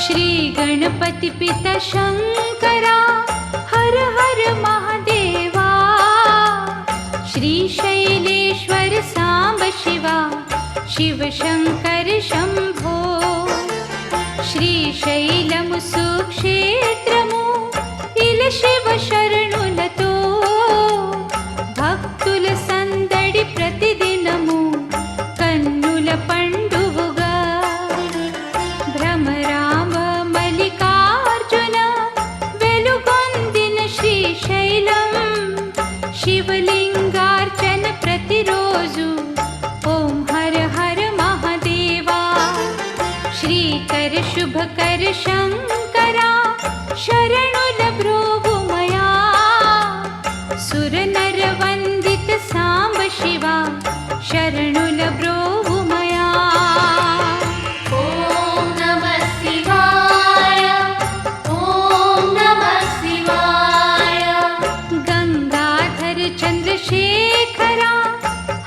श्री गणपति पिता शंकरा हर हर महादेवा। श्री शैलेश्वर सांब शिवा शिव शंकर शंभो। श्रीशैलमु सुक्षेत्रमु इल शिव शरणुलतो भक्तुल संदడి प्रतिदिनमु कन्नुल पंडुवुगा। भ्रमराम मल्लिकार्जुन वेलुगొందిన श्रीशैलम शिवलिंगार्चन प्रतिरोजु ओम हर हर महादेवा। श्रीकर शुभकर शंकरा शरणुल ब्रोवुमया। सुर नर वंदित सांब शिवा शरणुल ब्रोवुमया। ओम नमः शिवाय ओम नमः शिवाय। गंगाधर चंद्रशेखरा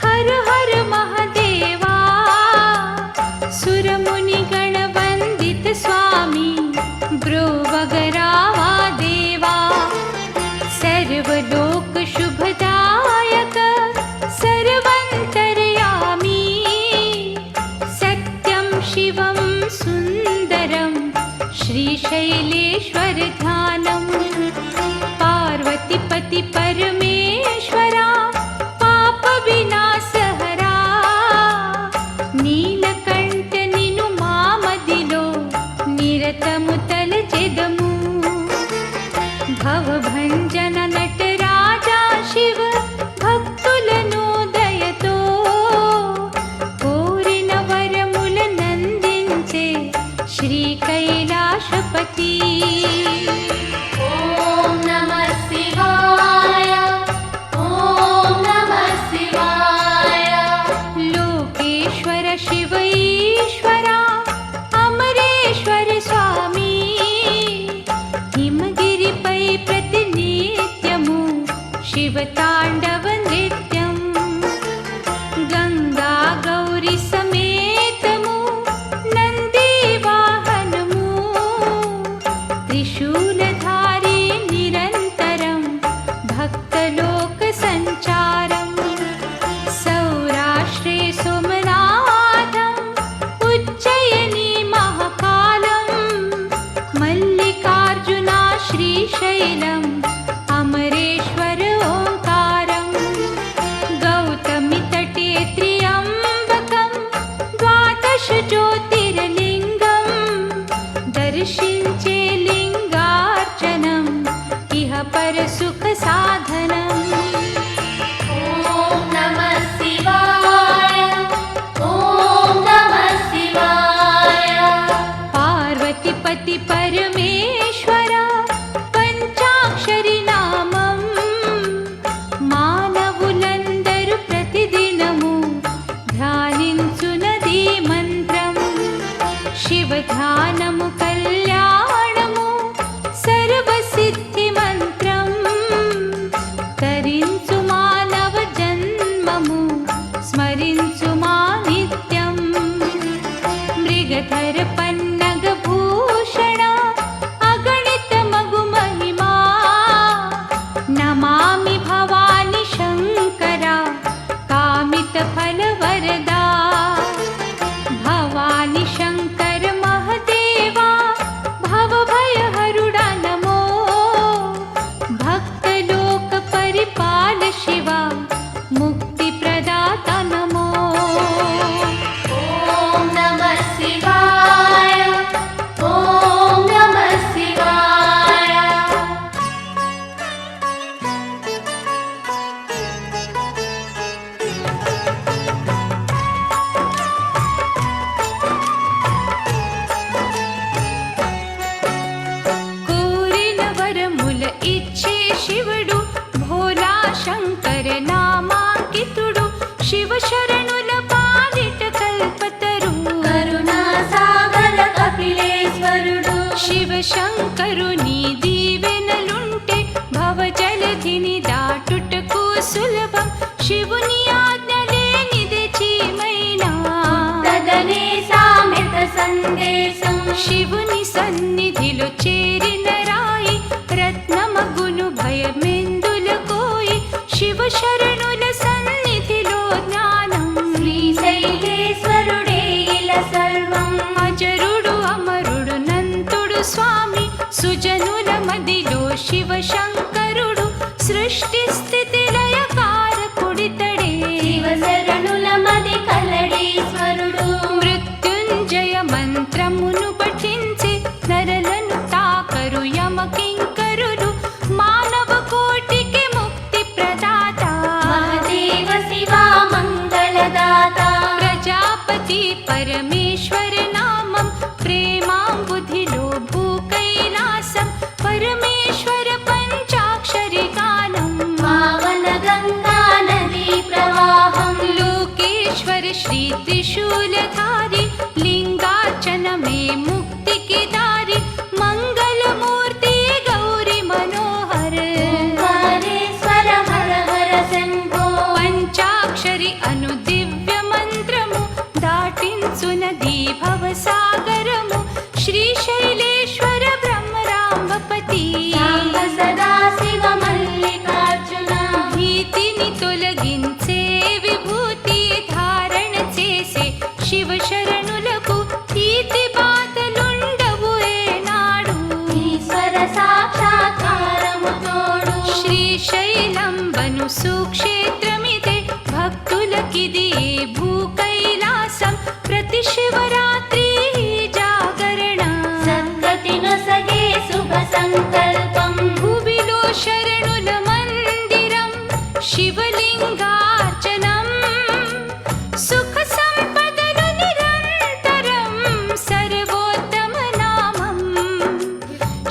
हर हर महादेवा। सुर मुनि गण वंदित स्वामी ब्रोवगरावा देवा। सर्वलोक शुभदायक सर्वंतर्यामी। सत्यं शिवं सुंदरं श्रीशैलेश्वर ध्यानम्। पार्वतीपति परमेश्वरा पाप विनाशहरा। नीलकंठ निनु मामदिलो निरतमु तलచెదము। भवभंजन नटराजा शिव भक्तुలను దయతో కోరిన వరములనందించే శ్రీ కైలాసపతి। ओम नमः शिवाय ओम नमः शिवाय। लोकेश्वर शिव ईश्वरा अमरेश्वर स्वामी। हिमगिरिपै प्रतिनित्यमु शिव तांडव नृत्यं। गंगा गौरी समेतमु नंदी वाहनमु। त्रिशूलधारी निरंतरं भक्तलोक संचारं। सौराष्ट्रे सोमनाथं उज्जयिनी महाकालं। मल्लिकार्जुना श्रीशैलम् अमरेश्वर ओंकारं। गौतमी तटे त्र्यंबकं द्वादश ज्योतिर्लिंगं। दर्शिंचे लिंगार्चनं इह पर सुख साधनम्। ओम नमः शिवाय ओम नमः शिवाय। पार्वतीपति परमेश्वरा పంచాక్షరి నామం। మానవులందరూ ప్రతిదినము ధ్యానించునది మంత్రం। శివ ధ్యానము కళ్యాణము సర్వసిద్ధి మంత్రం। తరించు మానవ జన్మము స్మరించు మా నిత్యం। మృగధర పన్నగ భూషణ అగణిత మగు మహిమా। నమామి భవాని శంకరా కామిత ఫల వరదా। భవాని శంకర మహదేవా భవ భయ హరుడా నమో। భక్తలోక పరిపాల శివ ముక్తి ప్రదాత నమో। ओम नमः शिवाय ओम नमः शिवाय। కోరిన వరముల ఇచ్చే శివుడు భోలా శంకర నామాంకితుడు। శివ శరణుల పాలిట కల్పతరు करुणा सागर कपिलेश्वरुडु। శివ శంకరుని దీవెనలుంటే భవ జలధిని దాటుటకు సులభం। శివుని ఆజ్ఞ లేనిదే చీమైనా तदने सामित संदेशम्। శివుని సన్నిధిలో చేరిన రాయి రత్నమగును భయమెందుల కోయి శివ శరణుల సన్నిధిలో జ్ఞానం శ్రీశైలేశ్వరుడే ఇలా సర్వం అజరుడు అమరుడు నంతుడు స్వామి సుజనుల మదిలో శివ శంకరుడు సృష్టి స్థితి లయకారకుడితడే శివ శరణుల మది కలడీశ్వరుడు మృత్యుంజయ మంత్రమును పఠించి నరలను తాకరు యమకింకరులు మానవ కోటికి ముక్తి ప్రదాత మహదేవ శివ మంగళదాత ప్రజాపతి పరమేశ్వర నామం ప్రేమాంబుధిలో భూ కైలాసం పరమేశ్వర పంచాక్షరి గానం పావన గంగా నదీ ప్రవాహం లోకేశ్వర శ్రీ త్రిశూలధారి లింగార్చనమే ముక్తికి దారి మంగళమూర్తి గౌరి మనోహర ఓంకారేశ్వర హర హర శంభో పంచాక్షరి అను దివ్య మంత్రము దాటించునది భవసాగరము శ్రీశైలేశ్వర బ్రహ్మరాంబపతి సాంబ సదా శివ మల్లికార్జున భీతిని తొలగించే విభూతి ధారణ చేసే శివ శరణులకు ఈతి బాధలుండవు ఏనాడు ఈశ్వర సాక్షాత్కారము తోడు శ్రీశైలంబను సుక్షేత్రమిదే భక్తులకిది భూ కైలాసం ప్రతి శివరాత్రి జాగరణ సద్గతి నొసగే శుభ సంకల్పం భువిలో శరణుల మందిరం శివలింగార్చనం సుఖ సంపదలు నిరంతరం సర్వోత్తమ నామం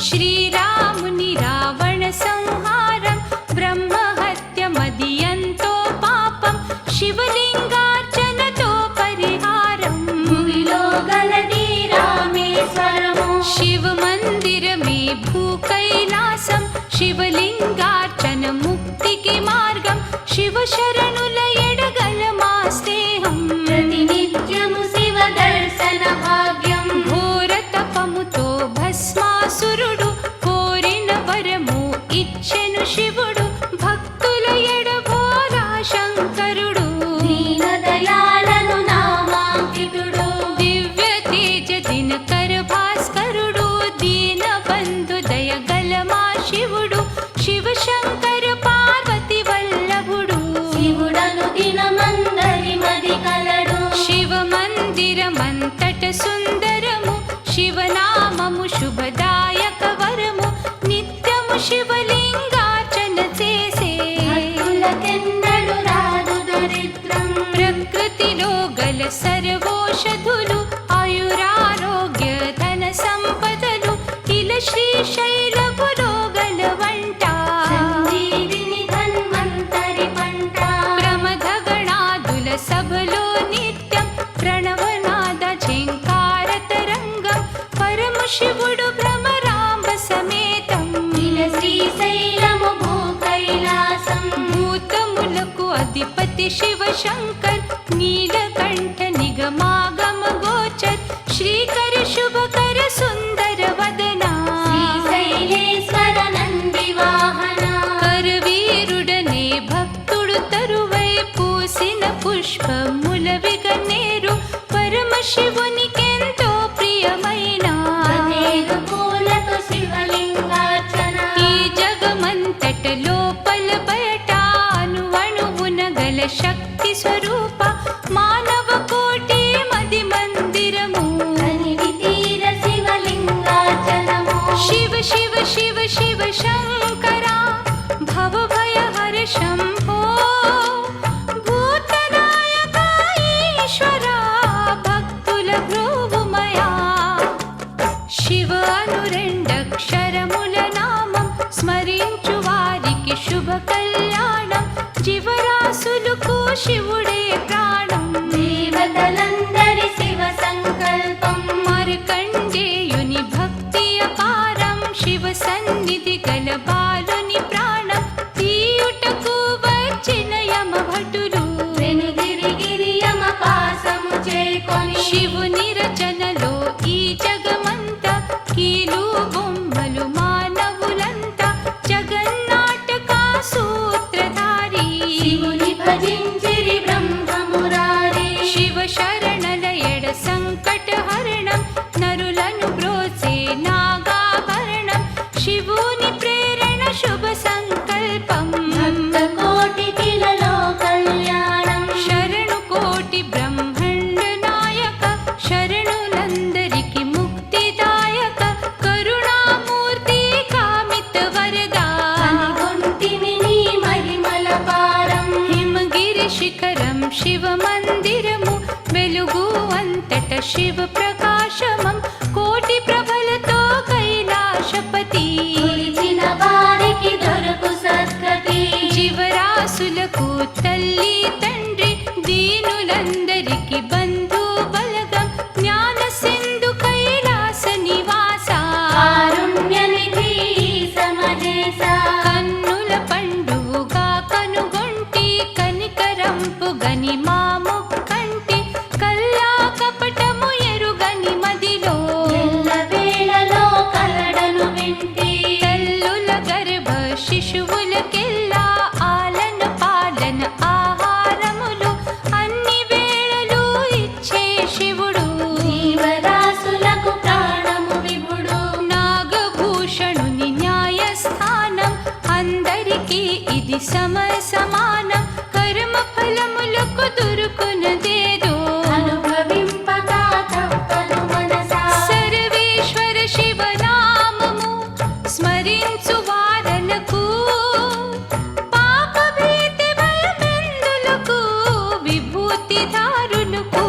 శ్రీరాముని రావణ సంహారం బ్రహ్మహత్య మదియంతో పాపం శివలింగార్చనతో పరిహారం భూమిలో గలది రామేశ్వరము శివ మందిరమే భూ కైలాసం శివలింగార్చన ముక్తికి మార్గం శివ శరణుల ఎడగల మా స్నేహం ప్రతినిత్యము శివ దర్శన భాగ్యం ఘోర తపముతో భస్మాసురుడు కోరిన వరము ఇచ్చెను శివుడు భక్తుల ఎడబోలా శంకరుడు దీన దయాళను నామాంకితుడు దివ్య తేజ దినకర భాస్కరుడు దీన బంధు దయగల మా శివుడు శివ శంకర పార్వతి వల్లభుడు శివుడను దినమందరి మది కలడు శివ మందిరమంతట సుందరము శివనామము శుభదాయక వరము నిత్యము శివలింగార్చన చేసే భక్తులకెన్నడు రాదు దరిద్రం ప్రకృతిలో గల సర్వోషధులు ఆయురారోగ్య ధన సంపదలు ఇలా శ్రీశైలపులో గల వంట సంజీవిని ధన్వంతరి పంట ప్రమథ గణాదుల సభలో నిత్యం ప్రణవనాద ఝంకార తరంగం పరమ శివుడు భ్రమరాంబ సమేతం ఇలా శ్రీశైలము భూ కైలాసం భూతములకు అధిపతి శివ శంకర్ నీలకంఠ నిగమాగమ గోచర్ శ్రీకర శుభకర సుందర వదన శ్రీశైలేశ్వర నంది వాహన కరవీరుడనే భక్తుడు తరువై పూసిన పుష్పముల విగనేరు పరమ శివునికెంతో ప్రియమైన ప్రతేక పూలతో శివలింగార్చన ఈ జగమంతట లోపల బయట అణువణువున గల శక్తి స్వరూప మానవ కోటి మది మందిరము కనివి తీర శివలింగార్చనము శివ శివ శివ శివ శంకర భవ భయ హర శంభో భూతనాయక ఈశ్వర భక్తుల భ్రువుమయా శివ అను రెండక్షరముల నామం స్మరించు వారికి శుభ కళ్యాణం జీవరాశులకు శివుడే ప్రాణం దేవతలందరి శివ సంకల్పం మార్కండేయుని భక్తి అపారం శివ సన్నిధి గల బాలుని ప్రాణం తీయుటకు వచ్చిన యమ భటులు వెనుదిరి గిరియమ పాసము చేకొని శివుని రచనలో ఈ జగమంత తల్లి తండ్రి దీనులందరికి బంధు బలగం జ్ఞాన సింధు కైలాస నివాస కారుణ్యనిధి సమహేశ కన్నుల పండుగా కనుగొంటి కనికరంపు గని మాము కంటి కల్లా కపటము ఎరుగని మదిలో ఎల్లవేళలో కలడను వింటి తల్లుల గర్భ శిశువులకెల్లా ఆలన పాలన ఆహారములు అన్ని వేళలు ఇచ్చే శివుడు జీవరాశులకు ప్రాణము విభుడు నాగభూషణుని న్యాయస్థానం అందరికీ ఇది సమానం కర్మ ఫలములకు దొరుకునదేదో అనుభవింపక తప్పదు మనసా సర్వేశ్వర శివనామము స్మరించు వారలకు పాప భీతి భయమెందులకు విభూతిదారులకు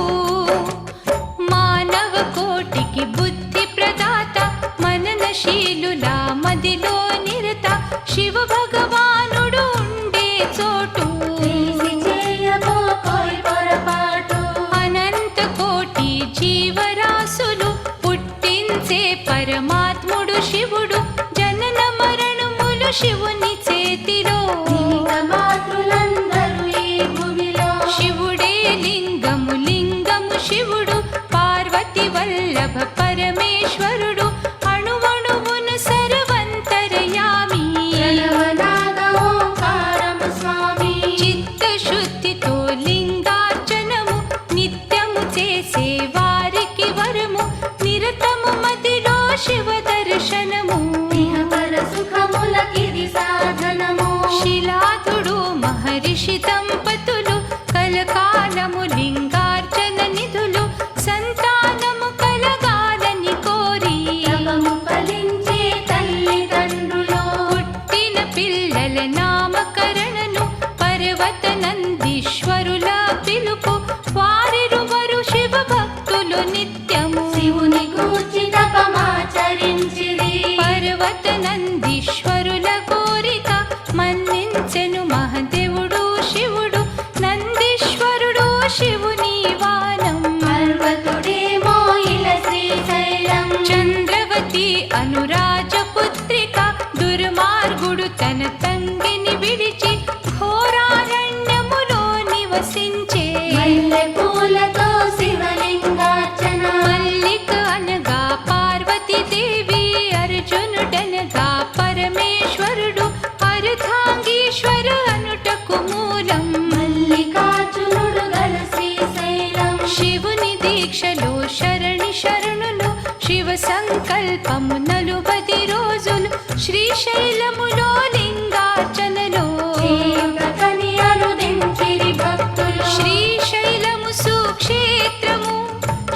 మానవ కోటికి బుద్ధి ప్రదాత మననశీలుల మదిలో నిరత శివ భగవానుడు ఉండే చోటు చేసి చేయబోకోయ్ పొరపాటు అనంత కోటి జీవరాశులు పుట్టించే పరమాత్ముడు శివుడు జనన మరణములు శివుని చేతిలో నిమిత మాతృలందరూ ఈ భూమిలో శివుడే లింగము లింగము శివుడు పార్వతి వల్లభ పరమేశ్వరుడు అణువణువున సర్వంతరయామి ప్రణవనాద ఓంకారము స్వామి చిత్తశుద్ధితో లింగార్చనము నిత్యము చేసే వారికి వరము నిరతము మదిలో శివ దర్శనము ఇహపర సుఖములకిది సాధనము శిలాదుడు మహర్షి దంపతులు కలకాలము లింగార్చన నిధులు సంతానము కలగాలని కోరి తపము ఫలించే తల్లిదండ్రులు పుట్టిన పిల్లల నామకరణను పర్వత నందీశ్వరుల పిలుపు వారిరువరు శివ భక్తులు నిత్యము శివుని గూర్చి తపమాచరించిరి పర్వత నందీశ్వరుల కోరిక మన్నించెను మహదేవుడు శివుడు నందీశ్వరుడు శివుని వానం పర్వతుడేమో ఇల శ్రీశైలం చంద్రవతి అనురాజపుత్రిక దుర్మార్గుడు తన తంగిని విడిచి ఘోరారణ్యములో నివసించే మల్లె పూలతో శివలింగార్చన మల్లిక అనగా పార్వతీదేవి అర్జునుడనగా పరమేశ్వరుడు అర్ధాంగీశ్వర అనుటకు మూలం మల్లికార్జునుడు గల శ్రీశైలం శివుని దీక్షలో శరణులు శివ సంకల్పము 40 రోజులు శ్రీశైలములో లింగార్చనలో చేయుటకని అనుదించిరి భక్తులు శ్రీశైలము సుక్షేత్రము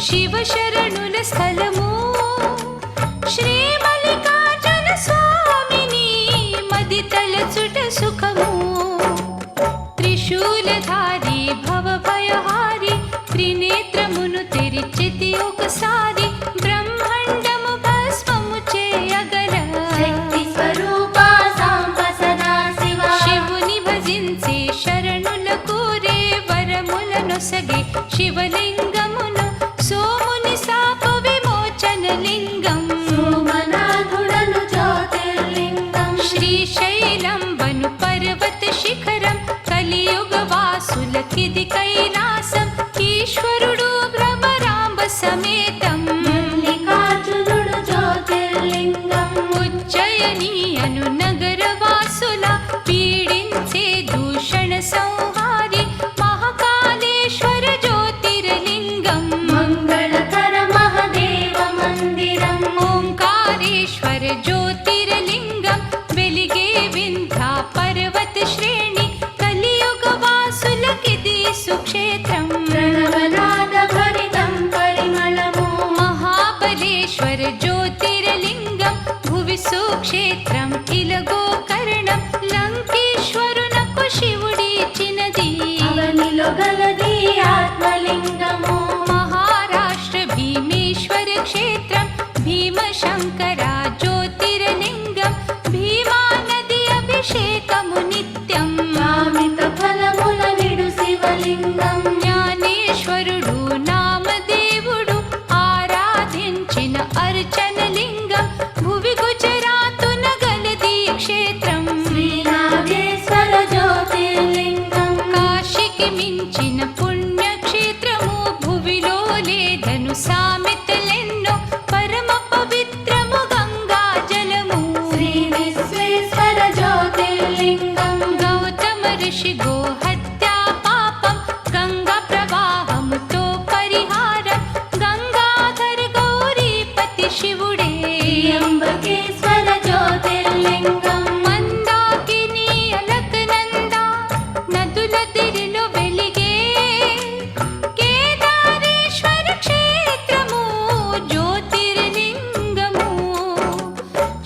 శివ శరణుల స్థలము శ్రీ మల్లికార్జున స్వామిని మది తలచుట సుఖము త్రిశూలధారి భవభయహారి త్రినేత్రమును తెరిచితి ఒకసారి బ్రహ్మాండము భస్మము చేయగల శక్తి స్వరూప సాంబ సదా శివ శివుని భజించే శరణుల కోరే వరముల నొసగే శివలింగమును సోముని శాప విమోచన లింగం సోమనాథుడను జ్యోతిర్లింగం శ్రీశైలం వను పర్వత శిఖరం కలియుగ వాసులకిది కైలాసం ఈశ్వరుడు భ్రమరాంబ సమేతం మల్లికార్జునుడు జ్యోతిర్లింగం ఉజ్జయిని అను నగర వాసుల పీడించే దూషణ సంహారి మహాకాళేశ్వర జ్యోతిర్లింగం మంగళకర మహదేవ మందిరం ఓంకారేశ్వర జ్యోతిర్లింగం వెలిగే వింధ్యా పర్వత శ్రేణి కలియుగ వాసులకిది సుక్షేత్రం ప్రణవనాద భరితం పరిమళము మహాబలేశ్వర జ్యోతిర్లింగం భువి సుక్షేత్రం ఇలగోకరణం లంకేశ్వరునకు శివుడిచ్చినది అవనిలో గలది ఆత్మలింగము మహారాష్ట్ర భీమేశ్వర క్షేత్రం భీమశంకర జ్యోతిర్లింగం భీమా నది అభిషేకము నిత్యం కామిత ఫలముల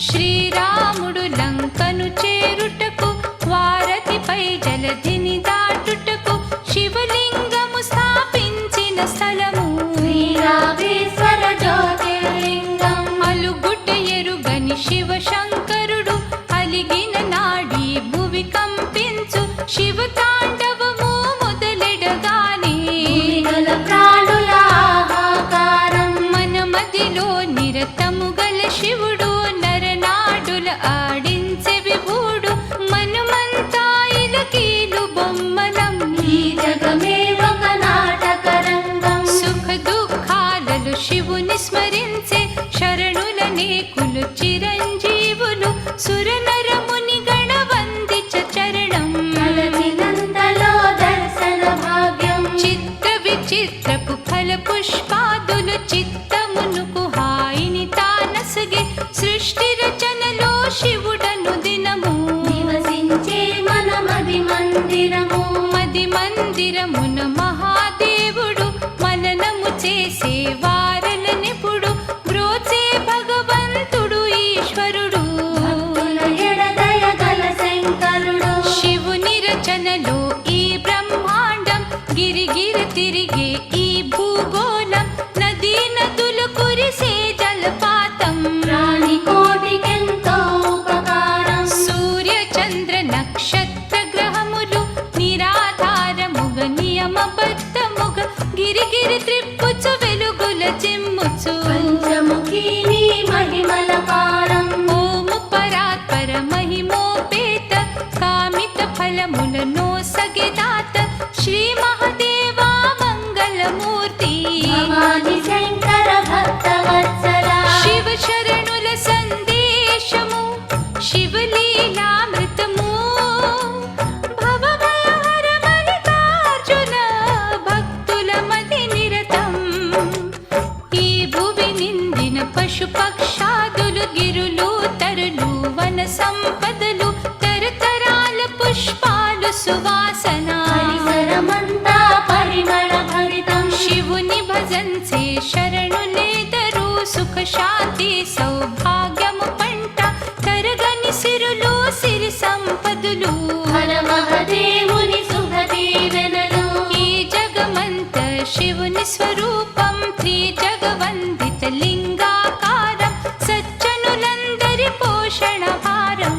శ్రీరాముడు లంకను చేరుటకు వారధిపై జలధిని దాటుటకు శివలింగము స్థాపించిన స్థలము శ్రీరామేశ్వర జ్యోతిర్లింగం. అలుగుట ఎరుగని శివ శంకరుడు అలిగిన నాడి భువి కంపించు శివ తాండవము మొదలెడగానే భూమిగల ప్రాణుల ఆహాకారం. మన మదిలో నిరతము గల శివుడు నరనాడుల ఆడించే విభుడు మనమంతా ఇలకీలు బొమ్మలం. ఈ జగమే ఒక నాటక రంగం. సుఖ దుఃఖాలలో శివుని స్మరించే శరణుల నేకులు చిరంజీవులు సురనరముని గణవందించ చరణం. తలచినంతలో దర్శన భాగ్యం. చిత్ర విచిత్రపు ఫల పుష్పాదులు చిత్తమునుకు హాయిని తానసగే సృష్టి రచనలో శివుడను దినము నివసించే మన మది మందిరము. మది మందిరమున మహాదేవుడు మననము చేసే వారల నిపుడు బ్రోచే భగవంతుడు ఈశ్వరుడు భక్తుల ఎడదయ గల శంకరుడు. శివుని రచనలో ఈ బ్రహ్మాండం గిరిగిర తిరిగే ఈ భూగోళం నదీ నదులు కురిసే జలపాతం ప్రాణి కోటికెంతో ఉపకారం. సూర్య చంద్ర నక్షత్ర గ్రహములు నిరాధారముగ నియమబద్ధముగ గిరిగిరి త్రిప్పుచు వెలుగుల చిమ్ముచు పంచముఖి నీ మహిమల పారం. ఓము పరాత్పర మహిమోపేత కామిత ఫలములను సగెదాత శ్రీ మహాదేవా మంగళమూర్తి భవాని శంకర భక్త వత్సల. శివ శరణుల సందేశము శివలీలామృతము భవభయహర మల్లికార్జున భక్తుల మది నిరతం. ఈ భువి నిందిన పశు పక్షాదులు గిరులు తరులు వన సంపదలు తరతరాల పుష్పాలు సువాసన పరిసరమంతా పరిమళ భరితం. శివుని భజన్సే శరణులేదరు సుఖ శాంతి సౌభాగ్యము పంట తరగని సిరులు సిరి సంపదులు హర మహదేవుని శుభ దీవెనలు. ఈ జగమంత శివుని స్వరూపం త్రి జగవందిత లింగాకారం సజ్జనులందరి పోషణ భారం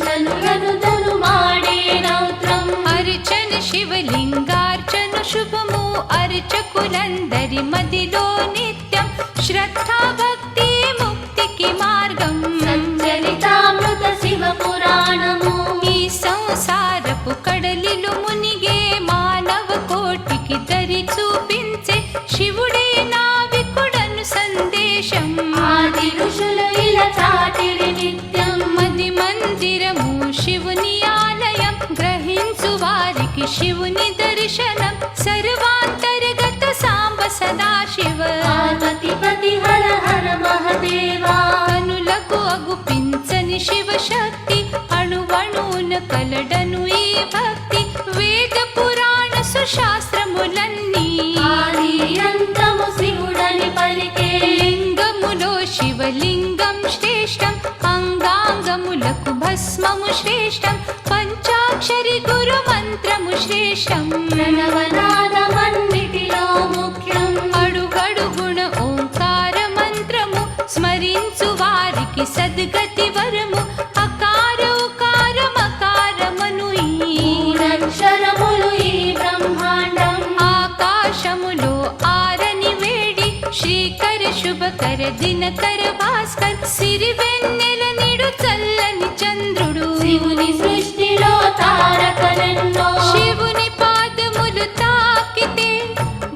జనులను ధనుమాడే రౌద్రం. అర్చన శివలింగార్చన శుభము అర్చకులందరి మదిలో నిత్యం శ్రద్ధా భక్తి ముక్తికి మార్గం సంచరితామృత శివ పురాణము. ఈ సంసారపు కడలిలో మునిగే మానవ కోటికి దరి చూపించే శివుడే నావికుడను సందేశం ఆది ఋషులు ఇలా చాటిరి నిత్యం. మది మందిరము శివుని ఆలయం గ్రహించు వారికి శివుని దర్శనం సర్వాంతర్గత సాంబ సదాశివ పార్వతిపతి హర హర మహదేవా. కనులకు అగుపించని శివ శక్తి అణువణువున కలడను ఈ భక్తి వేద పురాణ సుశాస్త్రములన్నీ ఆది అంతము శివుడని పలికే. లింగములో శివలింగం శ్రేష్టం అంగాంగములకు భస్మము శ్రేష్టం పంచాక్షరి గురు మంత్రము శ్రేష్టం ప్రణవనాదమన్నిటిలో ముఖ్యం. అడుగడుగుణ ఓంకార మంత్రము స్మరించు వారికి సద్గతి వరము అకార ఉకార మకారమను ఈ మూడక్షరములు ఈ బ్రహ్మాండం. ఆకాశములో ఆరని వేడి శ్రీకర శుభకర దినకర భాస్కర్ సిరి వెన్నెల నిడు చల్లని చంద్రుడు శివుని సృష్టిలో తారకలెన్నో. శివుని పాదములు తాకితే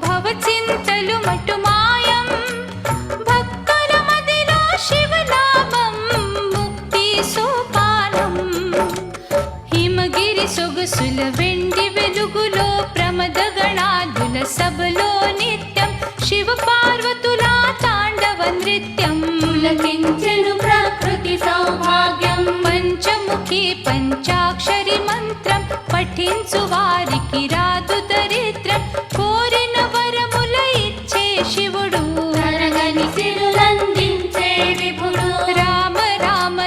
భవచింతలు మటు మాయం భక్తుల మదిలో శివనామం ముక్తి సోపానం హిమగిరి సొగసుల వెండి వెలుగులో ప్రమద గణాదుల సభలో నిత్యం శివ పార్వతుల తాండవ నృత్యం పులకించెను ప్రకృతి సౌభాగ్యం. పంచముఖి పంచాక్షరి మంత్రం పఠించు వారికి రాదు దరిద్రం కోరిన వరముల ఇచ్చే శివుడు తరగని సిరులందించే విభుడు. రామ రామ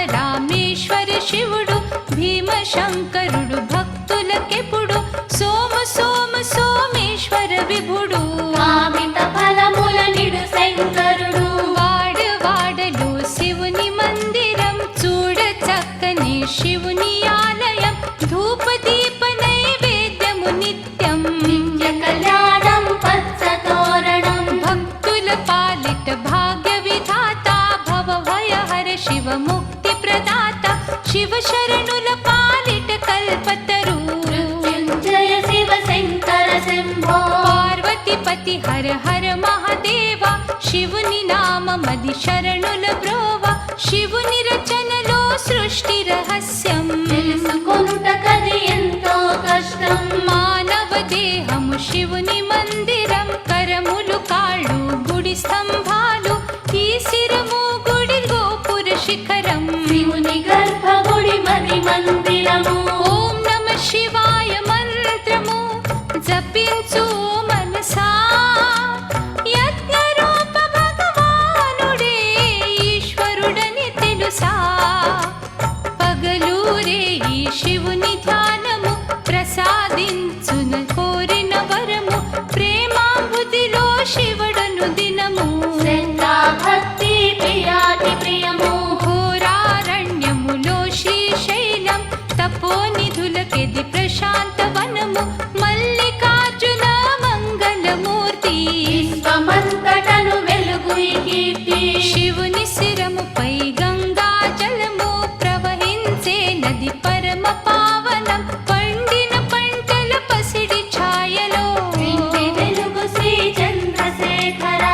శంకరుడు భక్తులకెప్పుడు సోము సోము సోమేశ్వర విభుడు కామిత ఫలముల నిడు శంకరుడు వాడవాడలు శివుని మందిరం చూడ చక్కని శివుని ఆలయం ధూప దీప నైవేద్యము నిత్యం నిత్య కళ్యాణం పచ్చ తోరణం భక్తుల పాలిట భాగ్య విధాత భవ భయ హర శివ ముక్తి ప్రదాత శివ శరణుల పాలిట కల్పతరు మృత్యుంజయ శివ శంకర శంభో పార్వతీపతి హర హర మహాదేవ శివుని నామమది శరణుల బ్రోవ శివుని రచనలో సృష్టి రహస్యం తెలుసుకొనుట కది ఎంతో కష్టం మానవ దేహము శివుని మందిరం కరములు కాళ్ళు గుడి స్తంభాలు ఈ శిరము గుడి గోపుర శిఖరం శివుని గర్భగుడి మది మందిరము ఓం నమ శివాయ మంత్రము జపించు మనసా యజ్ఞ రూప భగవానుడే ఈశ్వరుడని తెలుసా పగలూరే ఈ శివుని ధ్యానము ప్రసాదించున కోరిన వరము ప్రేమాంబుదిలో శివుడను దినము శ్రద్ధా భక్తి ప్రియాతి ప్రియము ఘోరారణ్యములో శ్రీశైలం తపోనిధులకెది ప్రశాంత వనము మల్లికార్జున మంగళమూర్తి విశ్వమంతటను వెలుగు ఈ కీర్తి శివుని శిరముపై గంగా జలము ప్రవహించే నది పరమ పావనం పండిన పంటల పసిడి ఛాయలో ఇంటి వెలుగు శ్రీ చంద్రశేఖర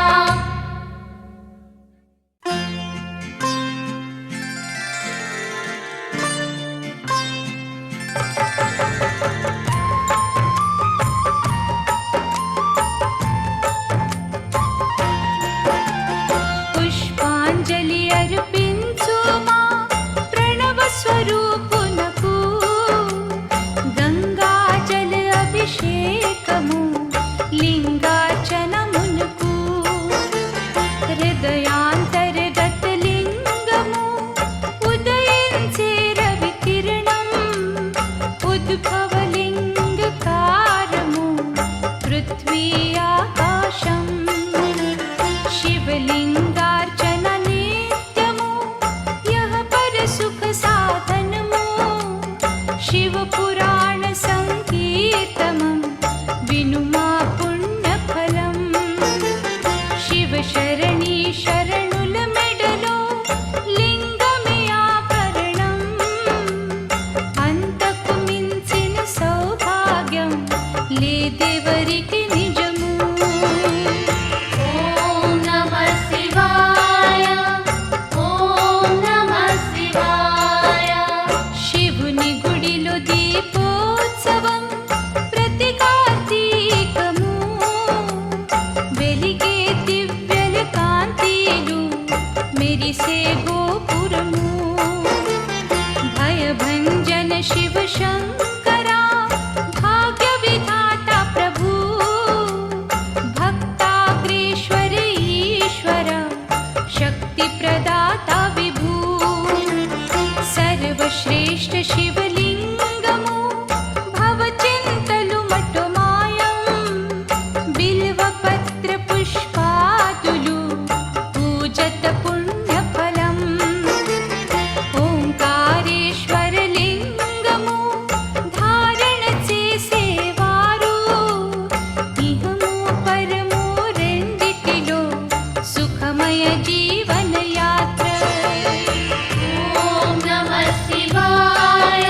పుష్పాంజలి అర్పించు మా ప్రణవ స్వరూపునకు గంగాజల అభిషేకము లింగార్చనమునకు హృదయాంతర్గత లింగము ఉదయించే రవి కిరణం ఉద్భవలింగ కారము పృథ్వీ ఆకాశం శివలింగార్చన నిత్యము యహ పర సుఖ సాధనము శివ పురాణ సంకీర్తనం వినుమా పుణ్య ఫలం శివ శరణి శరణుల మెడలో లింగమే ఆభరణం అంతకు మించిన సౌభాగ్యం లేదెవరికి నిజము ఓం నమః శివాయ ఓం నమః శివాయ శివుని గుడిలో దీపోత్సవం ప్రతి కార్తీకము వెలిగే దివ్యల కాంతిలు మెరిసే గోపురము భయభంజన శివ శంకర భాగ్య విధాత ప్రభు భక్తాగ్రేశ్వర ఈశ్వర శక్తి ప్రదాత విభూ సర్వశ్రేష్ఠ శివలింగము భవచింతలు మటుమాయం బిల్వపత్ర పుష్పాదులు పూజత పుణ్య ఫలం ఓంకారేశ్వర లింగము ధారణ చేసేవారు ఇహము పరము రెండిటిలో సుఖమయ జీవన యాత్ర ఓం నమః శివాయ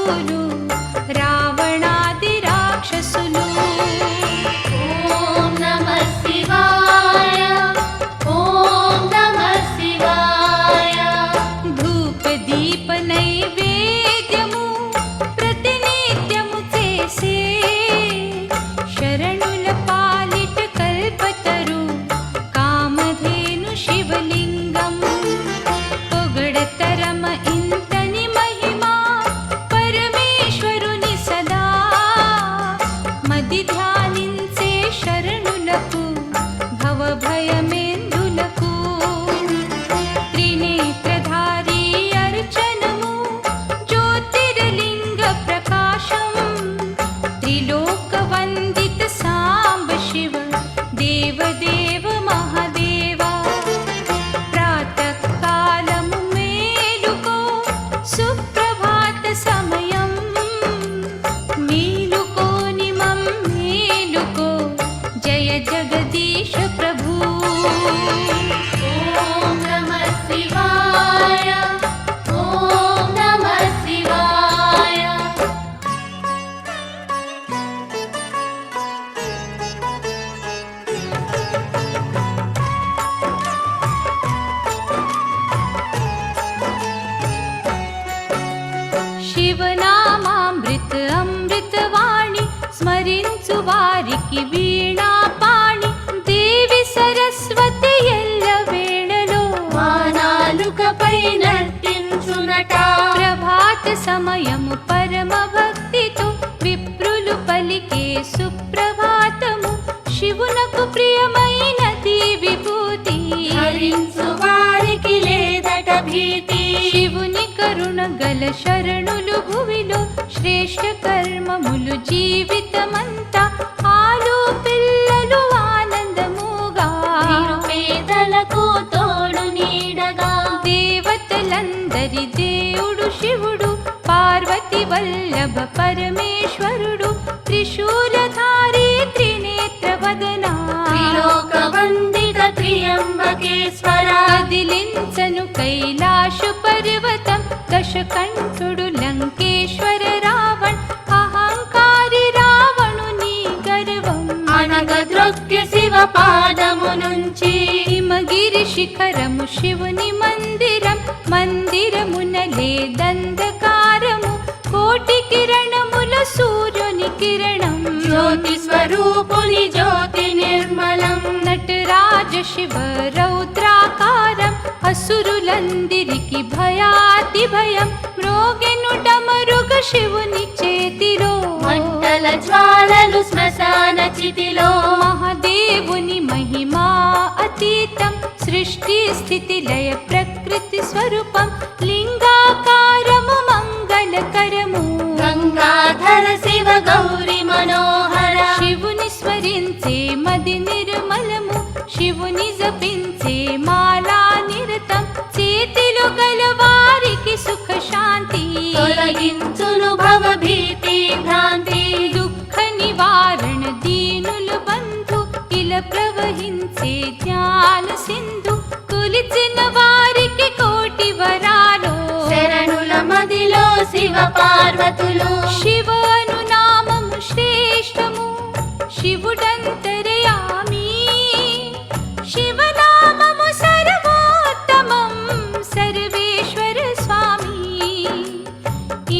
శత్రువులు రావణాది రాక్షసులు. ఓం నమః శివాయ ఓం నమః శివాయ. ధూప దీప నైవేద్యము ప్రతినిత్యము చేసే శరణుల పాలిట కల్పతరు కామధేను శివలింగం. పొగడతరమ ఇంతని మహిమా పరమేశ్వరుని సదా మది ధ్యానించే శరణులకు భవభయమేందులకు. త్రినేత్రధారి అర్చనము జ్యోతిర్లింగ ప్రకాశం త్రిలోకవందిత సాంబ శివ దేవదేవ మహాదేవా. ప్రాతకాలము మేలుకో సుప్రభాత సమయం మేలుకోని మేలుకో జయ జగదీశ ప్రభు. ఓం నమః శివాయ ఓం నమః శివాయ. శివనామామృత అమృతవాణి స్మరించు వారికి వీణా పాణి దేవి సరస్వతి ఎల్ల వేళలో వానాలుకపై నర్తించునట. ప్రభాత సమయము పరమ భక్తితో విప్రులు పలికే సుప్రభాతము శివునకు ప్రియమైనది విభూతి. హరించు వారికి లేదట భీతి. శివుని కరుణ గల శరణులు భువిలో శ్రేష్ఠ కర్మములు జీవితమంతా ఆలు పిల్లలు ఆనందముగా నిరుపేదలకు తోడు నీడగా. దేవతలందరి దేవుడు శివుడు పార్వతి వల్లభ పరమేశ్వరుడు త్రిశూలధారి త్రినేత్ర వదనా. త్రిలోక వందిత త్రియంబకేశ్వర. కదిలించను కైలాసు పర్వతం దశకంఠుడు లంకేశ్వర రావణ్ అహంకారి రావణుని గర్వం. అనగద్రొక్కి శివ పాదము నుంచి. హిమగిరి శిఖరము శివుని మందిరం మందిరమునలే దంధకారము కోటి కిరణముల సూర్యుని కిరణం. జ్యోతి స్వరూపుని జ్యోతి నిర్మలం. నటరాజ శివ రౌద్రాకారం అసురులందిరికి భయాతి భయం మ్రోగెను డమరుగ శివుని చేతిలో. మంటల జ్వాలలు శ్మశాన చితిలో. మహాదేవుని మహిమా అతీతం సృష్టి స్థితి లయ ప్రకృతి స్వరూపం లింగాకారము మంగళకరము. గంగాధర శివ గౌరి మనోహర. శివుని స్మరించే మది నిర్మలము శివుని జపించే మాలా నిరతం చేతిలో గల వారికి సుఖ శాంతి. తొలగించును భవ భీతి భ్రాంతి. దుఃఖ నివారణ దీనుల బంధు ఇలా ప్రవహించే జ్ఞాన సింధు కొలిచిన వారికి కోటి వరాలు. శరణుల మదిలో శివ పార్వతులు. శివను నామము శ్రేష్టము శివుడంతర్యామి. శివనామము సర్వోత్తమం సర్వేశ్వర స్వామి.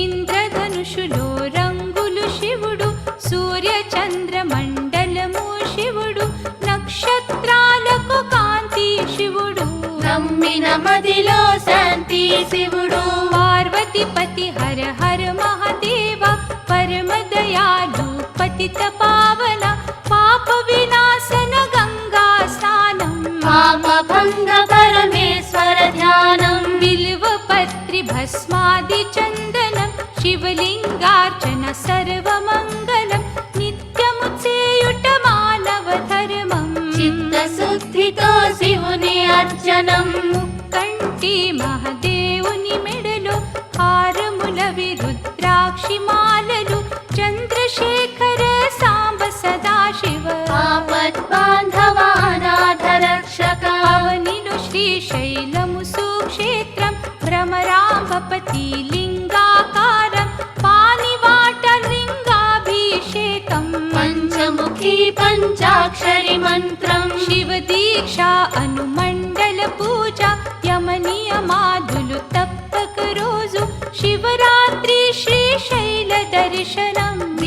ఇంద్రధనుషులో రంగులు శివుడు సూర్య చంద్ర మండలము శివుడు నక్షత్రాలకు కాంతి శివుడు. నమ్మిన మదిలో శాంతి శివుడు. పార్వతీపతి హర హర మహాదేవ పరమ దయాలు పతిత పావన పాప వినాశన గంగా స్నానం. పాప భంగ పరమేశ్వర ధ్యానం. బిల్వ పత్రి భస్మాది చందనం శివలింగార్చన సర్వమంగళం నిత్యము చేయుట మానవ ధర్మం. చిత్తశుద్ధితో శివుని అర్చనం. ముక్కంటి మహాదేవుని మెడలో హారముల విరుద్రాక్షి మాలలు చంద్రశేఖర సాంబ సదాశివ. ఆపత్ బాంధవానాథ రక్షక. అవనిలో శ్రీశైలము సుక్షేత్రం భ్రమరాంబపతి లింగాకారం.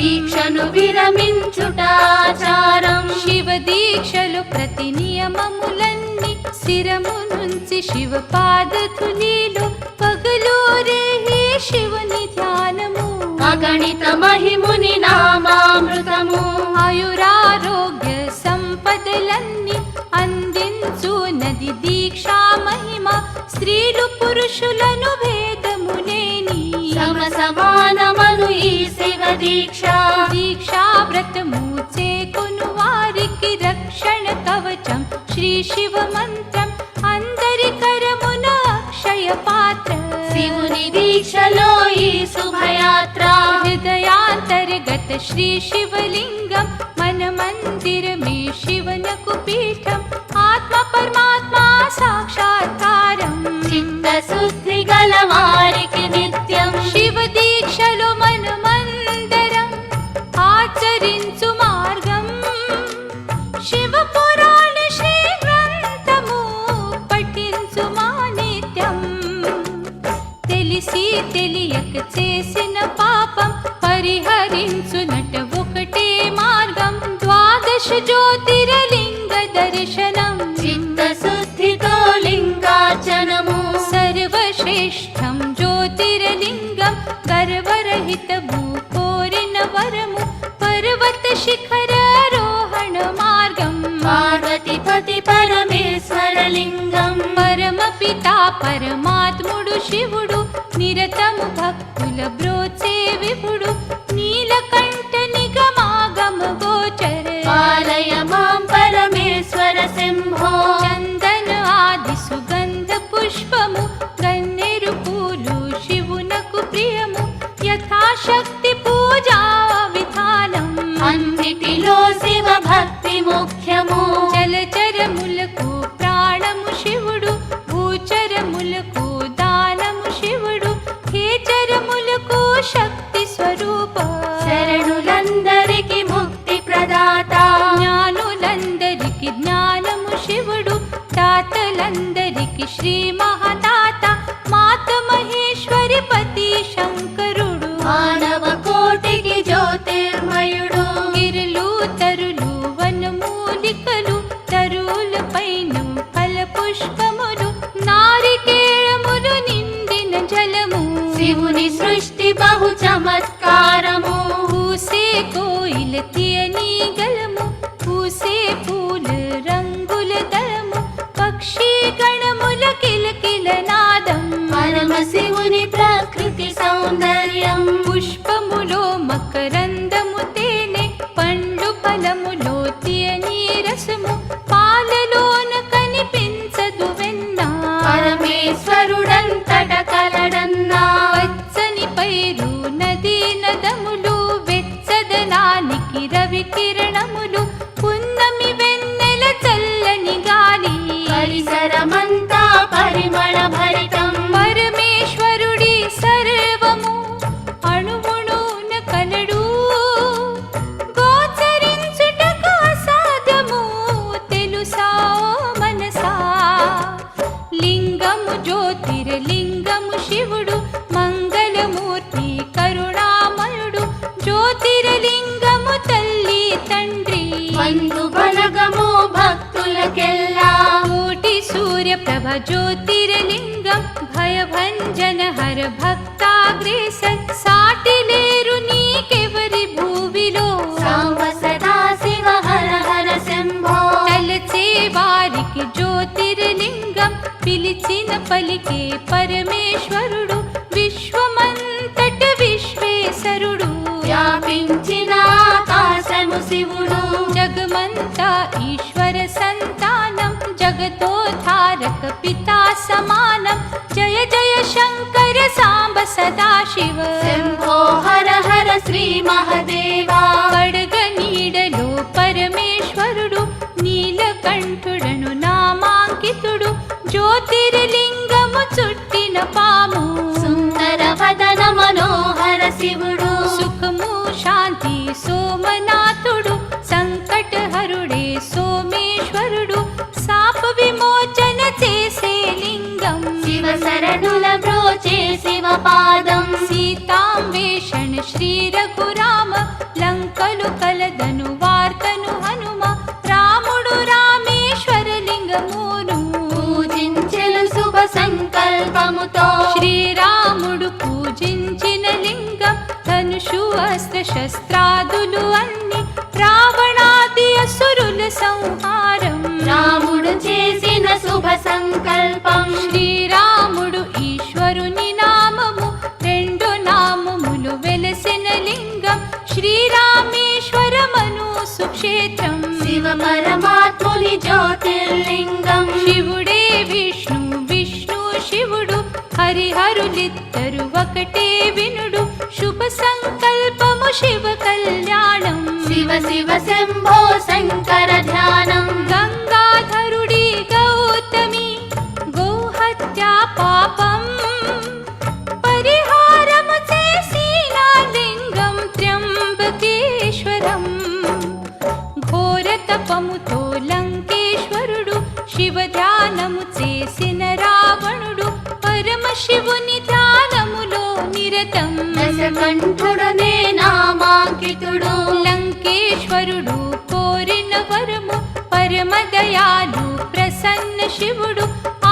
దీక్షను విరమించుటాచారం శివ దీక్షలు ప్రతి నియమములన్నీ శిరము నుంచి శివ పాదధులిలో పగలు రేహి శివుని ధ్యానము అగణిత మహిముని నామామృతము ఆయురారోగ్య సంపదలన్నీ అందించు నది దీక్షా మహిమ స్త్రీలు పురుషులను భేదము లేని సమానమను ఈ శివ దీక్ష దీక్షా వ్రతము చేకొను వారికి రక్షణ కవచం శ్రీ శివ మంత్రం అందరి కరమున అక్షయ పాత్ర శివుని దీక్షలో ఈ శుభయాత్ర హృదయాంతర్గత శ్రీ శివలింగం మన మందిరమే శివనకు పీఠం ఆత్మ పరమాత్మ సాక్షాత్కారం చిత్త శుద్ధి గల వారికి నిత్యం శివ దీక్షలో మనమందరం ఆచరించు మార్గం శివ పురాణ శ్రీ గ్రంథము పఠించు మా నిత్యం తెలిసి తెలియక చేసిన పాపం పరిహరించునట ఒకటే మార్గం ద్వాదశ జ్యోతిర్లింగ దర్శనం చిత్త శుద్ధితో లింగార్చనము సర్వశ్రేష్టం జ్యోతిర్లింగం గర్వరహితము కోరిన వరము పర్వత శిఖరారోహణ మార్గం పార్వతి పతి పరమేశ్వర లింగం పరమ పితా పరమాత్ముడు శివుడు నిరతము భక్తుల బ్రోచే విభుడు నీలకంఠ నిగమాగమ గోచర పాలయ మాం పరమేశ్వర శంభో చందన ఆది సుగంధ పుష్పము గన్నేరు పూలు శివునకు ప్రియము యథాశక్తి పూజా విధానం అన్నిటిలో శివ భక్తి ముఖ్యము జలచరములకు ప్రాణము శివుడు భూచరములకు దానము శివుడు ఖేచరములకు శక్తి స్వరూప శరణులందరికి ముక్తి ప్రదాత జ్ఞానులందరికి జ్ఞానము శివుడు తాతలందరికి శ్రీ మహాతాత మాత మహేశ్వరి పతి శంకరుడు మానవ కోటికి జ్యోతిర్మయుడు గిరులు తరులు వనమూలికలు తరుల పైన ఫల పుష్పములు నారికేళములు నిండిన జలము శివుని సృష్టి బహు చమత్కారము పూసే కోయిల తీయని గలము పూసే పూల రంగుల దళము పక్షి గణముల కిలకిల నాదం పరమ శివుని ప్రకృతి సౌందర్యం పుష్పములో మకరందము తేనె పండ్లు ఫలములో తీయని రసము పాలలోన కనిపించదు వెన్న పరమేశ్వరుడంతట కలడన్నా పచ్చని పైరు నదీ నదములు వెచ్చదనానికి రవి కిరణములు పున్నమి వెన్నెల చల్లని గాలి పరిసరమంతా పరిమళ భరితం పరమేశ్వరుడి సర్వము అణువుణున కలడు గోచరించుటకు అసాధ్యము తెలుసా మనసా లింగము జ్యోతిర్లింగము శివుడు మంగళమూర్తి కరుణామయుడు జ్యోతిర్లింగము తల్లి తండ్రి బంధు బలగము భక్తులకెల్లా కోటి సూర్య ప్రభ జ్యోతిర్లింగం భయభంజన హర భక్తాగ్రేస సాటి లేరు నీకెవరి భూవిలో సాంబ సదా శివ హర హర శంభో తలచే వారికి జ్యోతిర్లింగం పిలిచిన పలికే పరమేశ్వరుడు విశ్వమంతట విశ్వేశ్వరుడు వ్యాపించిన ఆకాశము శివుడు జగమంతా ఈశ్వర సంతానం జగతోధారక పితా సమానం జయ జయ శంకర సాంబ సదాశివ శంభో హర హర శ్రీ మహదేవా కడగ నీడలో పరమేశ్వరుడు నీలకంఠుడను నామాంకితుడు జ్యోతిర్లింగము చుట్టిన పాము సుందర వదన మనోహర శివుడు సుఖము శాంతి సోమనాథుడు సంకటహరుడే సోమేశ్వరుడు శాప విమోచన చేసే లింగం శివ శరణుల బ్రోచే శివ పాదం సీతాంవేషణ శ్రీ రఘురామ ధనుషు అస్త్ర శస్త్రాదులు అన్ని రావణాది అసురుల సంహారం రాముడు చేసిన శుభ సంకల్పం శ్రీరాముడు ఈశ్వరుని నామము రెండు నామములు వెలసిన లింగం శ్రీరామేశ్వరమను సుక్షేత్రం శివ పరమాత్ముని జ్యోతిర్లింగం శివుడే విష్ణు విష్ణు శివుడు హరిహరులిద్దరు ఒకటే వినుడు శుభ సంకల్పము శివ కళ్యాణం శివ శివ శంభో శంకర ధ్యానం గంగాధరుడి గౌతమి గోహత్యా పాపం పరిహారము చేసిన లింగం త్ర్యంబకేశ్వరం ఘోర తపముతో లంకేశ్వరుడు శివ ధ్యానము చేసిన రావణుడు పరమశివుని ధ్యానములో నిరతం దశకంఠుడనే నామాంకితుడు లంకేశ్వరుడు కోరిన వరము పరమదయాలు ప్రసన్న శివుడు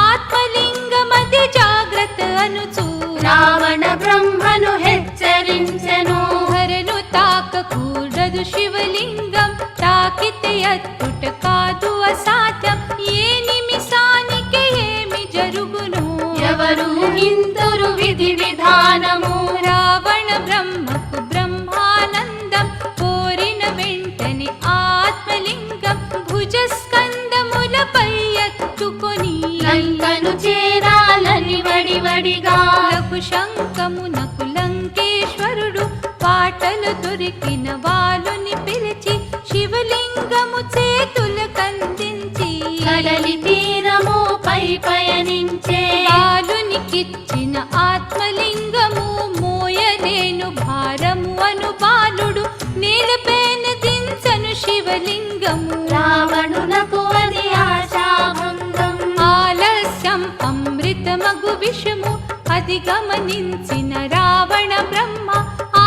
ఆత్మలింగమది జాగ్రత్త అనుచు రావణ బ్రహ్మను హెచ్చరించెను ధరను తాకకూడదు శివలింగం తాకితే అత్తుట కాదు అసాధ్యం ఏ నిమిషానికి ఏమి జరుగును ఎవరు హిందురు విధి విధానము రావణ బ్రహ్మకు బ్రహ్మానందం కోరిన వెంటనే ఆత్మలింగం భుజస్కందములపై ఎత్తుకొని లంకను చేరాలని వడివడిగా లఘు శంఖమునకు లంకేశ్వరుడు పాటలు దొరికిన వాలుని పిలిచి శివలింగము చేతుల కందించి కడలి తీరము పై పయనించే బాలునికిచ్చిన ఆత్మలింగము మోయలేను భారము అను బాలుడు నేలపైన దించను శివలింగము రావణునకు అది ఆశాభంగం ఆలస్యం అమృతమగు విషము అది గమనించిన రావణ బ్రహ్మ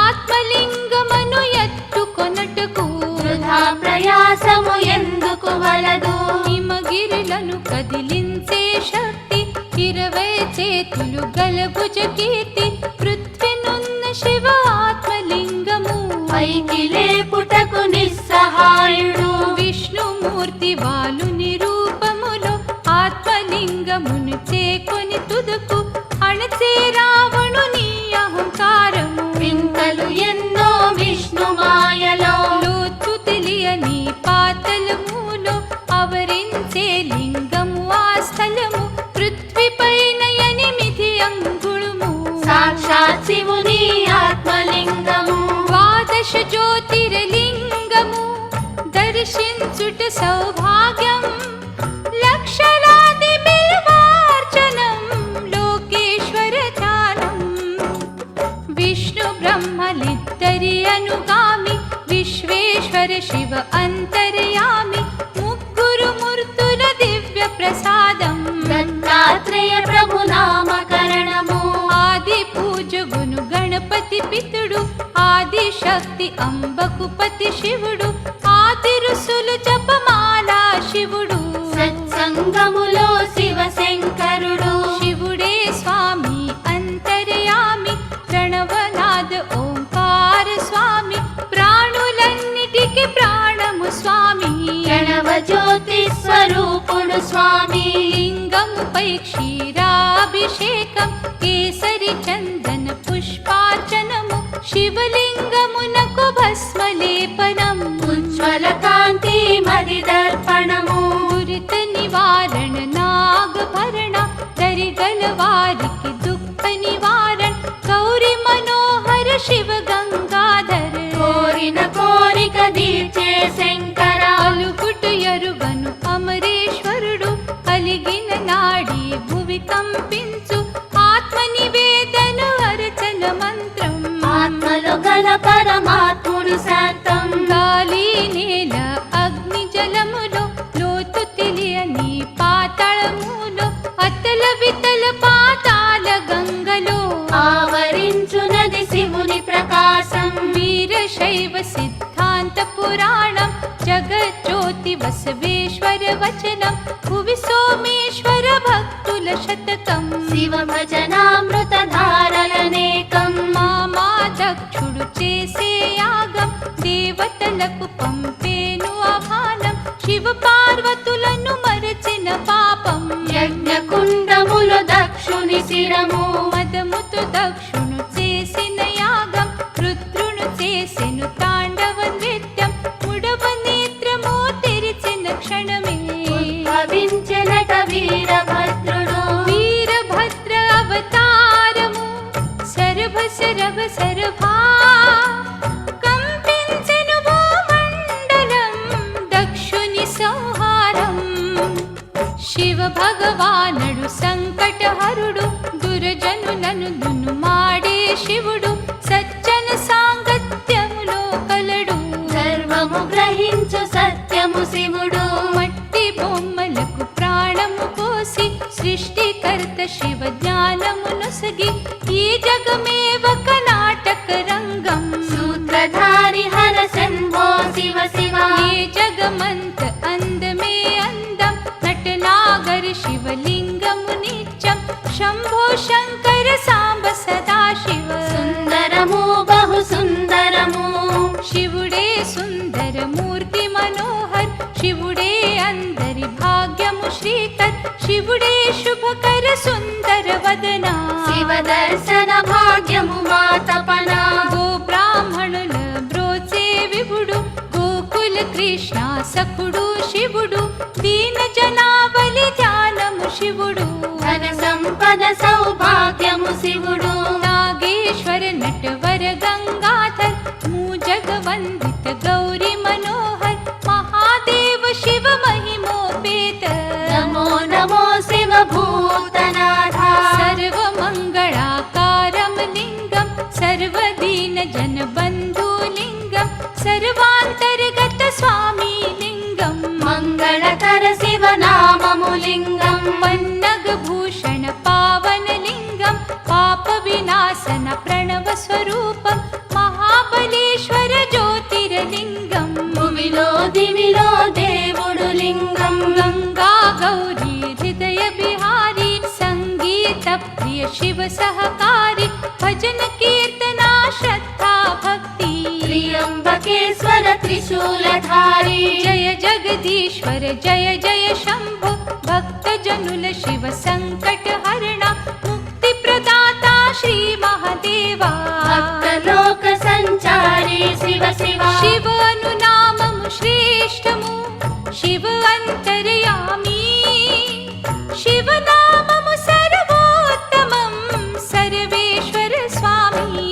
ఆత్మలింగమను ఎత్తుకొనటకు వృధా ప్రయాసము ఎందుకు వలదు హిమగిరులను కదిలించే శక్తి 20 చేతులు గల భుజ కీర్తి పృథ్వీనున్న శివ ఆత్మలింగము పైకి లేపుటకు నిస్సహాయుడు విష్ణుమూర్తి వాలుని రూపములో ఆత్మలింగమును చేకొని తుదకు అణచే రావణుని అహంకారము వింతలు ఎన్నో విష్ణు మాయలో లోతు తెలియని పాతలములో అవరించే లింగము ఆ స్థలము పృథ్వీపైన 8 అంగుళము సాక్షాత్ శివుని ఆత్మలింగము ద్వాదశ జ్యోతిర్లింగము దర్శించుట సౌభాగ్యం లక్షలాది బిల్వార్చనం లోకేశ్వర ధ్యానం విష్ణు బ్రహ్మలిద్దరి అనుగామి విశ్వేశ్వర శివ అంతర్యామి ముగ్గురు మూర్తుల దివ్య ప్రసాదం దత్తాత్రేయ ప్రభు నామకరణము ఆది పూజగును గణపతి పితుడు ఆది శక్తి అంబకు పతి శివుడు ఆది ఋషులు జపమాలా శివుడు సత్సంగములో శివ శంకరుడు శివుడే స్వామి అంతర్యామి ప్రణవనాద ఓంకార స్వామి ప్రాణులన్నిటికీ ప్రాణము స్వామి ప్రణవ జ్యోతి స్వరూపుడు స్వామి లింగముపై క్షీరాభిషేకం కేసరి చందన పుష్పార్చనము శివలింగమునకు భస్మలేపనం ఉజ్వల కాంతి మది దర్పణము దురిత నివారణ నాగభరణ దరిగల వారికి దుఃఖ నివారణ గౌరి మనోహర శివ గంగాధర కోరిన కోరిక తీర్చే శంకర అలుగుటు ఎరుగను అమరేశ్వరుడు కలిగిన నాడి భువి కంపించు ఆత్మ నివేదన అర్చన మంత్రం ఆత్మలో గల పరమాత్ముడు శాంతం గాలి నేల అగ్ని జలములో లోతు తెలియని పాతాళములో అతల వితల పాతాల గంగలో ఆవరించునది శివుని ప్రకాశం వీరశైవ సిద్ధాంత పురాణం జగజ్యోతి బసవేశ్వర వచనం భువి సోమేశ్వర భక్తుల శతకం శివ భజనామృత ధారలనేకం మామా దక్షుడు చే చేసే యాగం దేవతలకు పంపేను ఆహ్వానం శివ పార్వతులను మరచిన పాపం యజ్ఞకుండములో దక్షుని శిరము మదముతో దక్షును చేసిన యాగం రుద్రును చేసెను తాండవ నృత్యం ముడవ నేత్రము తెరిచిన క్షణమే భవించెనట వీరభద్రుడు వీరభద్ర అవతారము సర్వ సరభ సరభా కంపించెను భూమండలం దక్షుని సంహారం శివ భగవానుడు సంకటహరుడు దుర్జనులను దునుమాడే శివుడు సజ్జన సాంగత్యములో కలడు సర్వము గ్రహించు సత్యము శివుడు మట్టి బొమ్మలకు ప్రాణము పోసి సృష్టికర్త శివ జ్ఞానము నొసగి ఈ జగమే ఒక నాటక రంగం సూత్రధారి హర శంభో శివ శివ ఈ జగమంత అందమే అందం నటనాగరి శివలింగము నిత్యం శంభో శంకర సాంబ సదాశివ సుందరము బహు సుందరము శివుడే సుందరమూర్తి మనోహర్ శివుడే అందరి భాగ్యము శ్రీకర్ శివుడే శుభకర సుందర వదన శివ దర్శన భాగ్యము మా తపన గో బ్రాహ్మణుల బ్రోచే విభుడు గోకుల కృష్ణ సకుడు శివుడు దీన జనావలి ధ్యానము శివుడు ధన సంపద సౌభాగ్యము శివుడు నాగేశ్వర నటవర గంగాధర్ మూజగవందిత గౌరి మనోహర్ మహాదేవ శివ మహిమోపేత నమో నమో శివ భూతనాథ సర్వమంగళాకారం లింగం సర్వదీన జన బంధులింగం సర్వాంతర్గత స్వామి లింగం మంగళకర శివ నామము లింగం పన్నగ భూషణ పావన లింగం పాప వినాశన ప్రణవ స్వరూపం మహాబలేశ్వర జ్యోతిర్లింగం భువిలో దివిలో దేవుడు లింగం గంగా గౌరీ హృదయ బిహారీ సంగీత ప్రియ శివ సహకారి భజన కీర్తన శ్రద్ధా భక్తి త్రియంబకేశ్వర త్రిశూలధారి జయ జగదీశ్వర జయ జయ శంభో భక్త జనుల శివ సంకట హరణ ముక్తి ప్రదాత శ్రీ మహాదేవా భక్తలోక సంచారి శివ శివ శివ అనునామము శ్రేష్టము శివ అంతర్యామి శివనామము సర్వోత్తమం సర్వేశ్వర స్వామి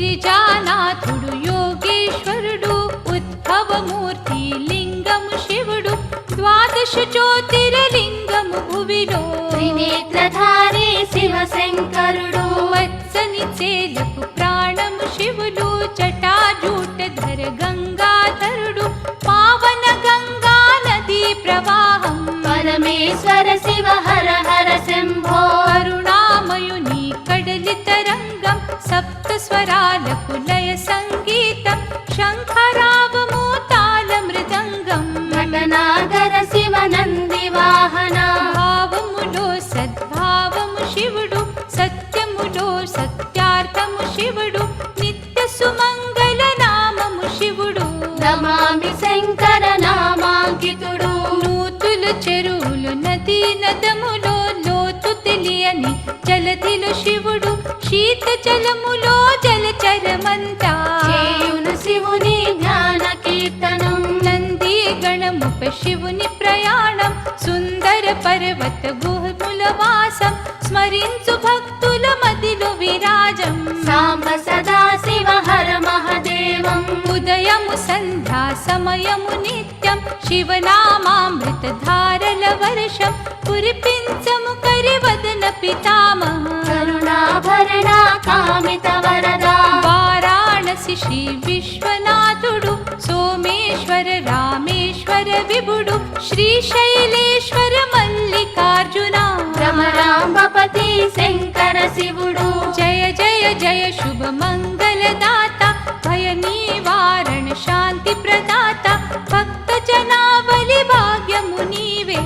గిరిజానాథుడు యోగేశ్వరుడు ఉద్భవమూర్తి లింగము శివుడు ద్వాదశ జ్యోతిర్లింగము భువిలో త్రినేత్రధారి శివ శంకరుడు వత్సని చేలకు ప్రాణము శివుడు జటాజూటధర గంగాధరుడు పావన గంగా నదీ ప్రవాహం పరమేశ్వర శివ హర హర శంభో కరుణామయుని కడలి తరంగం సప్త స్వరాలకు లయ సంగీతం శంఖరావము తాళ మృదంగం నటనాగర శివ నంది వాహన భావములో సద్భావము శివుడు సత్యములో సత్యార్థము శివుడు నిత్య సుమంగళ నామము శివుడు నమామి శంకర నామాంకితుడు నూతులు చెరువులు నదీ నదములో లోతు తెలియని జలధిలో శివుడు శీత జలములో జలచరమంతా చేయును శివుని జ్ఞాన కీర్తనం నంది గణముప శివుని ప్రయాణం సుందర పర్వత గుహముల వాసం స్మరించు భక్తుల మదిలో విరాజం సాంబ సదా శివ హర మహదేవం ఉదయము సంధ్యా సమయము నిత్యం శివనామామృత ధారల వర్షం కురిపించము కరివదన పితామహ కరుణాభరణ కామిత వరదా వారాణసి శ్రీ విశ్వనాథుడు సోమేశ్వర రామేశ్వర విభుడు శ్రీశైలేశ్వర మల్లికార్జున భ్రమరాంబపతి శంకర శివుడు జయ జయ జయ శుభ మంగళదాత భయ నివారణ శాంతి ప్రదాత భక్త జనావలి భాగ్యము నీవే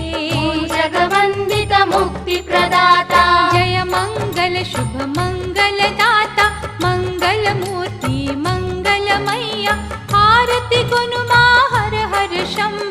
జగవందిత ముక్తి ప్రదాత జయ మంగళ శుభ మంగళదాత మంగళమూర్తి భక్తి కొనుమా హర హర శంభో